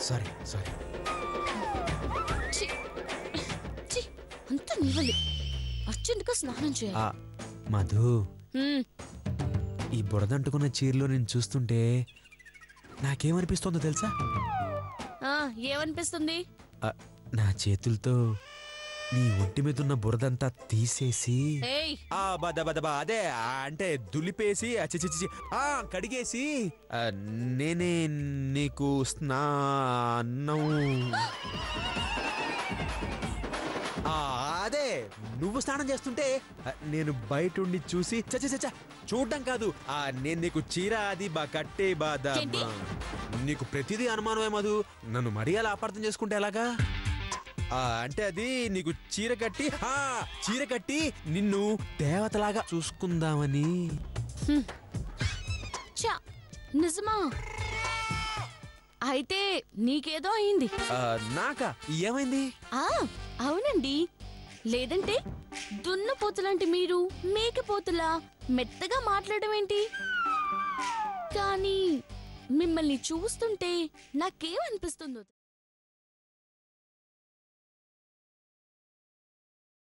Sorry sorry. అంత నీవలే అర్జెంటుగా స్నానం చేయాలి. మధు, ఈ బురదంటుకున్న చీరలో నేను చూస్తుంటే నాకేమనిపిస్తుందో తెలుసా? ఏమనిపిస్తుంది? నా చేతులతో నీ ఒంటి మీద ఉన్న బురదంతా తీసేసి అదే అంటే దులిపేసి కడిగేసి నేనే నీకు స్నానం అదే నువ్వు స్నానం చేస్తుంటే నేను బయటుండి చూసి చూడడం కాదు, నేను నీకు చీర అది కట్టే నీకు ప్రతిదీ అనుమానమే మధు. నన్ను మరీ అలా అపార్థం చేసుకుంటే ఎలాగా? అంటే అది నీకు చీర కట్టి నిన్ను దేవతలాగా చూసుకుందామని. నిజమా? అయితే నీకేదో అయింది. నాకా? ఏమైంది? అవునండి. లేదంటే దున్నపోతులాంటి మీరు మేకపోతులా మెత్తగా మాట్లాడడం ఏంటి? కానీ మిమ్మల్ని చూస్తుంటే నాకేమనిపిస్తుందో